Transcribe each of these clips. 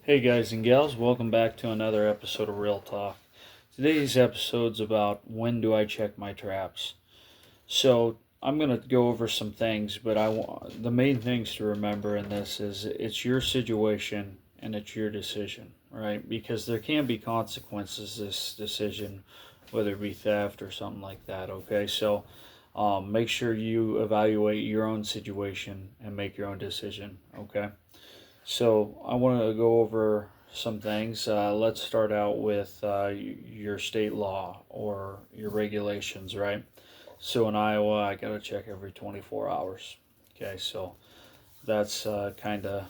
Hey guys and gals, welcome back to another episode of Real Talk. Today's episode's about when do I check my traps. So I'm gonna go over some things, but I want the main things to remember in this is it's your situation and it's your decision, right? Because there can be consequences to this decision, whether it be theft or something like that. Okay, so make sure you evaluate your own situation and make your own decision. Okay. So I want to go over some things. Let's start out with your state law or your regulations, right? So in Iowa, I got to check every 24 hours. Okay, so that's kind of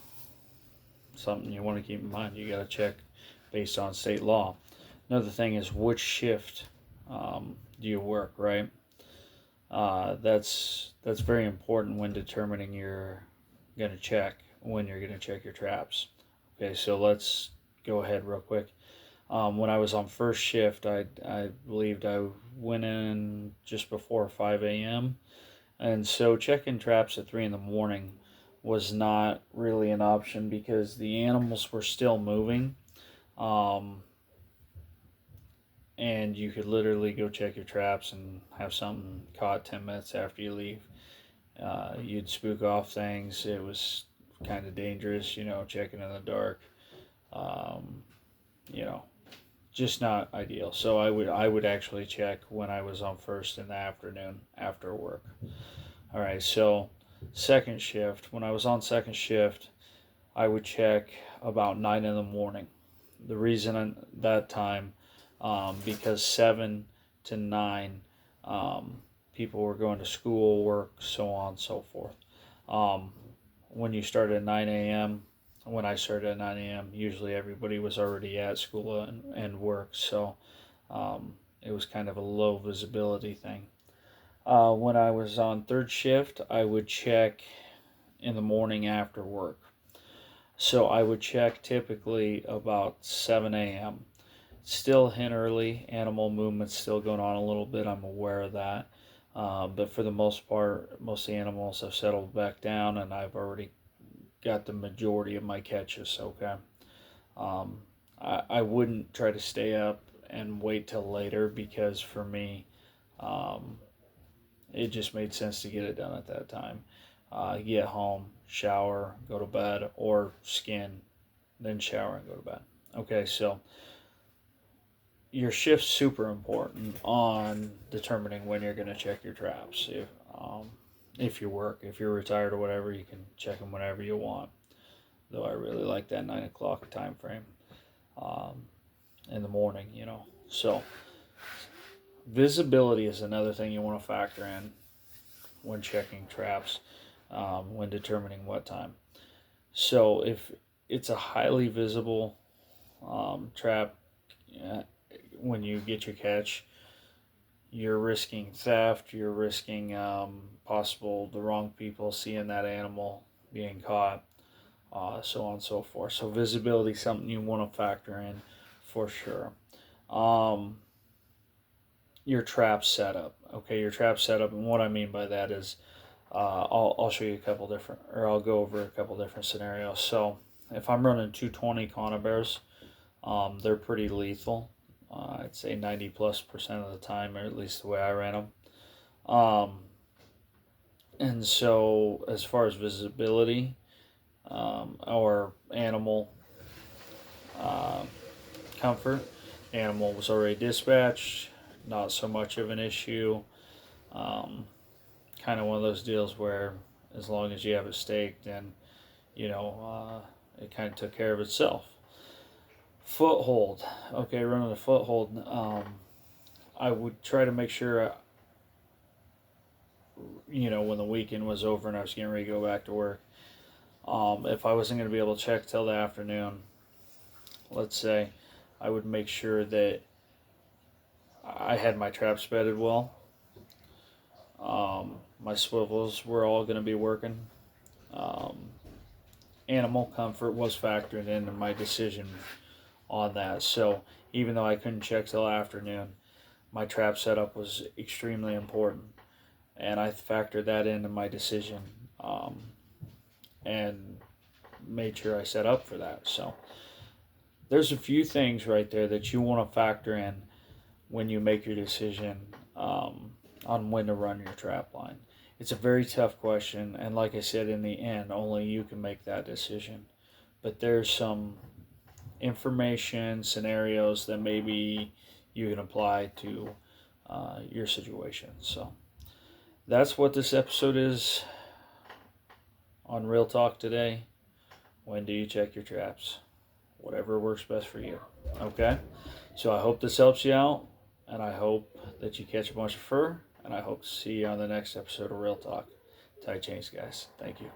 something you want to keep in mind. You got to check based on state law. Another thing is which shift do you work, right? That's very important when determining you're going to check when you're going to check your traps. Okay, so let's go ahead real quick. When I was on first shift, I believed I went in just before 5 a.m. And so checking traps at 3 in the morning was not really an option because the animals were still moving. Um, and you could literally go check your traps and have something caught 10 minutes after you leave. You'd spook off things. It was kind of dangerous, checking in the dark. Um, you know, just not ideal. So I would actually check when I was on first in the afternoon after work. All right, so second shift. When I was on second shift, I would check about 9 in the morning. The reason that time, because 7 to 9, people were going to school, work, so on and so forth. Um, when you start at 9 a.m., when I started at 9 a.m., usually everybody was already at school and work, so it was kind of a low visibility thing. When I was on third shift, I would check in the morning after work. So I would check typically about 7 a.m. Still hen early, animal movement still going on a little bit. I'm aware of that. But for the most part, most of the animals have settled back down, and I've already got the majority of my catches. Okay. Um, I wouldn't try to stay up and wait till later because for me, um, it just made sense to get it done at that time. Get home, shower, go to bed, or skin, then shower and go to bed. Okay, so your shift's super important on determining when you're going to check your traps. If you work, if you're retired or whatever, you can check them whenever you want. Though I really like that 9 o'clock time frame um, in the morning. So visibility is another thing you want to factor in when checking traps, when determining what time. So if it's a highly visible trap, when you get your catch, you're risking theft. You're risking possible the wrong people seeing that animal being caught, so on and so forth. So visibility is something you want to factor in for sure. Um, your trap setup. Okay, your trap setup, and what I mean by that is, I'll show you a couple different, or I'll go over a couple different scenarios. So if I'm running 220 conibears, they're pretty lethal. I'd say 90+% of the time, or at least the way I ran them. Um, and so, as far as visibility or animal uh, comfort, animal was already dispatched, not so much of an issue. Um, kind of one of those deals where, as long as you have it staked, and it kind of took care of itself. Foothold, okay, running a foothold. I would try to make sure, when the weekend was over and I was getting ready to go back to work, if I wasn't going to be able to check till the afternoon, let's say, I would make sure that I had my traps bedded well. My swivels were all going to be working. Um, Animal comfort was factored into my decision on that. So even though I couldn't check till afternoon, my trap setup was extremely important, and I factored that into my decision, and made sure I set up for that. So there's a few things right there that you want to factor in when you make your decision on when to run your trap line. It's a very tough question, and like I said, in the end, only you can make that decision. But there's some information, scenarios that maybe you can apply to your situation. So that's what this episode is on Real Talk today. When do you check your traps? Whatever works best for you. Okay? So I hope this helps you out, and I hope that you catch a bunch of fur, and I hope to see you on the next episode of Real Talk. Tight chains, guys. Thank you.